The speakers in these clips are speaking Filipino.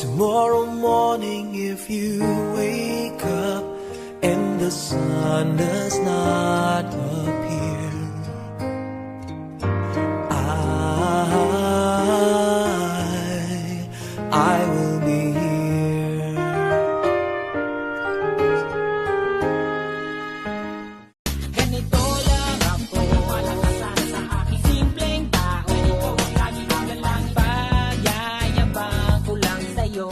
Tomorrow morning if you wake up and the sun does not appear, I will be here. Ganito lang ako, walang kasama sa aking simpleng tao. Ikaw ang lagi kong galang, pag-yayabang ko lang sa'yo.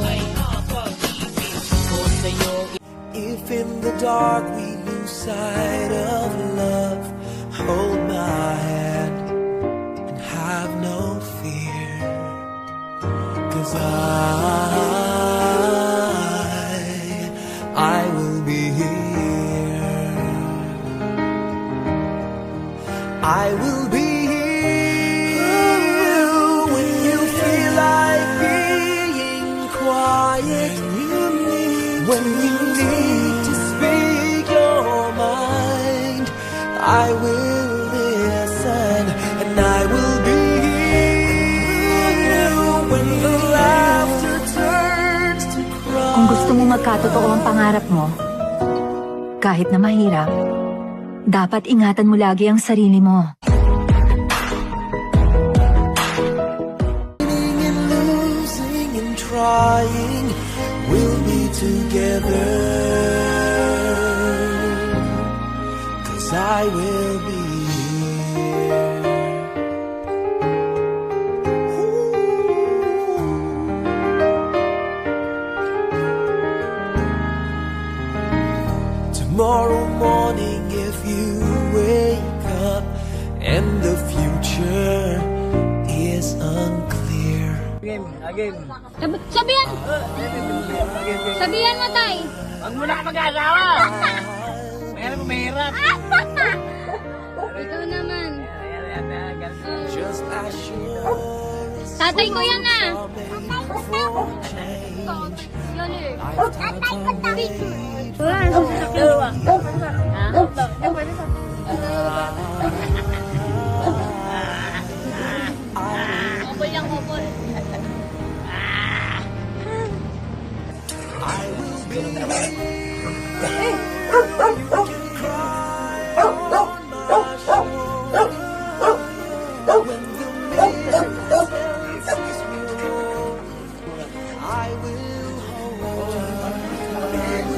May pag-ibig ko sa'yo. If in the dark we lose sight of love, hold my hand and have no fear, 'cause I will be here. I will be here when you feel like being quiet, when you need to speak your mind. I will listen and I will be here when the laughter turns to cry. Kung gusto mo magkatotoo ang pangarap mo, kahit na mahirap, dapat ingatan mo lagi ang sarili mo. Winning and losing and trying, we'll be together, 'cause I will be here. Tomorrow morning if you wake up and the future is unclear, Sabihan! Sabihan mo, tay! Huwag mo na ka mag-asawa! Mahirap. Ikaw naman. just as sure as Tatay ko yan ah! you're made for change. Yan eh. Opol lang, opol. I will be here. You can cry on my shoulder when the midnight is through. I will hold you.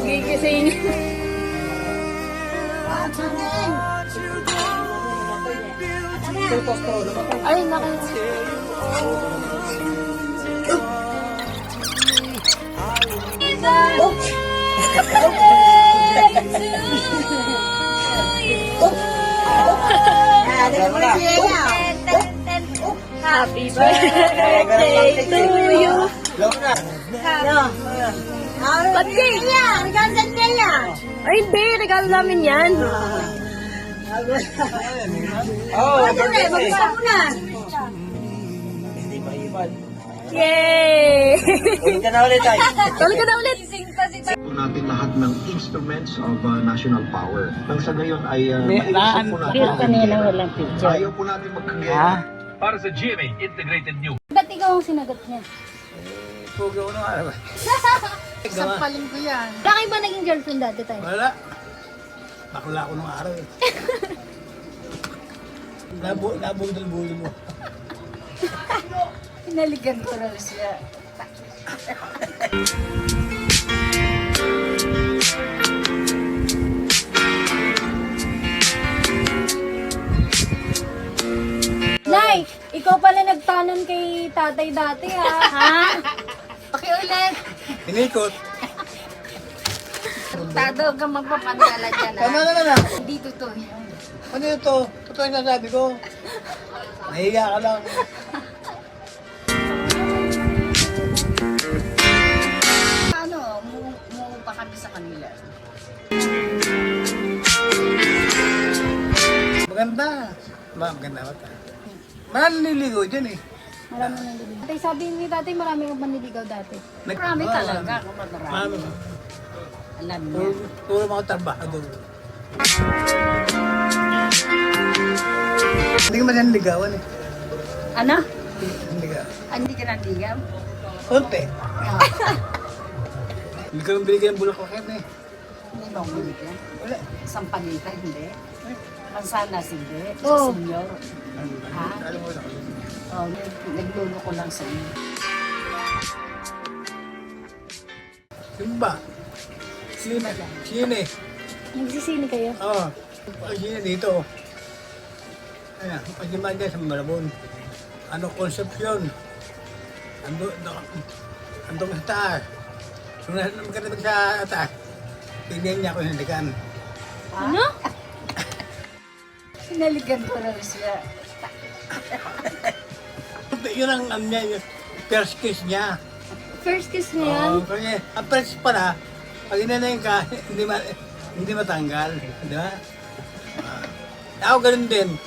Gigising. What you do, Ay, naku. Happy birthday to you. Ba't kaya? Regalo sa kaya? Ay, hindi. Regalo namin yan. Yay! Tuloy ka na ulit, tay. Tuloy ka na ulit. po natin lahat ng instruments of national power. Nang sa gayon ay maiusap po natin. Ayaw po natin magkagaya. Para sa GMA Integrated News. Ba't ikaw ang sinagot niya? Pugaw na nga naman. Sampalin ko yan. Bakit ba naging girlfriend dati tayo? Wala. Bakla ko nung araw eh. Nabudol-budol mo. Pinaligan ko raw siya. Nay, ikaw pala nagtanon kay tatay dati ha? Ha? Pakiulit. Inikot. Tado ka magpapadala dyan ha? Ano? Hindi totoo. Ano ito? Totoo yung nasabi ko. Nahiga ka lang. Ano, mo pa kami sa kanila. Maganda. Maganda ba ta? Marami niligo dyan eh. Marami nang Tatay, sabi ni tatay marami kang manliligaw dati. Marami talaga. Marami. Alam niya. Puro mga trabahador. Hindi ka man yan ligawan eh. Ano? Hindi ka. Hindi ka nandigaw? Konti. Hindi ka nang binigyan ng bulaklak eh. Hindi mo binigyan. Wala. Sampagita, hindi. Mansanas, hindi. Sa Oh. senior. Ha? Alam mo na. Oh, naglulo ko lang sa inyo. Yung ba? Sine. Nagsisini kayo? Oo. Ang sine dito. Ayan, pagdiman dyan sa Malabon. Ano konsepsyon? Ando sa taas. Nung magkatabi sa taas, tignan niya ako yung halikan. Ano? Sinaligan ko na rin siya. Yun ang ano niya, yung first kiss niya. First kiss niya yan? Oo, kaya ang first pala, pag inanayin ka, hindi matanggal. Di ba? Ako ganun din.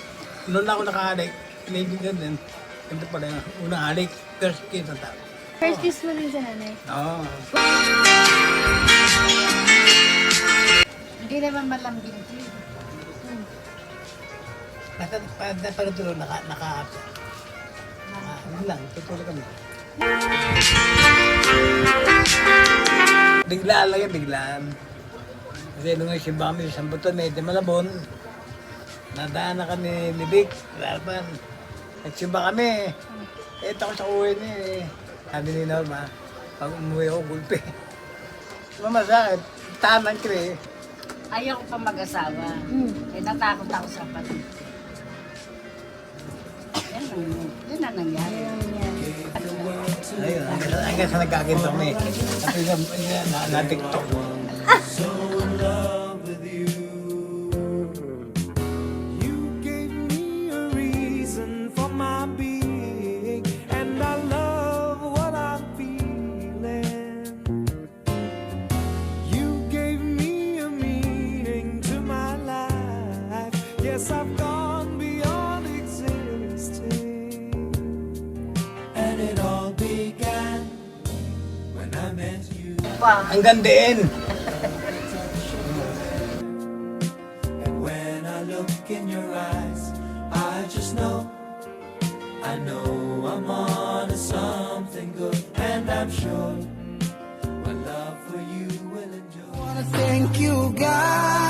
Noon ako nakahalik, maybe ganun din. Ito pala yung unang halik, first kiss ang tao. First kiss mo rin sa nanay? Oo. Hindi naman malambing ko. Napagtulog, naka-apsa. Yun lang, tutulog kami. Biglaan lang yan, biglaan. Kasi nung isimba kami sa Buton, may Malabon, nadaan na kami ni Vic, Laban. Nagsimba kami. Eh, takot sa uwi niya eh. Sabi ni Norma, pag umuwi ako, gulpi. Mamasakit, tanan ko eh. Ayaw ko pa mag-asawa. Eh, natakot ako sa kapatid. Yan ang nangyari. Ayun, hanggang sa nagkakinto kami. At na-tiktok. You gave me a reason for my being, and I love what I'm feeling. You gave me a meaning to my life. Yes, I've gone beyond existing, and it all began when I met you. Ang gandiin. And when I look in your eyes, I just know, I know I'm on to something good, and I'm sure my love for you will endure. I wanna thank you, God.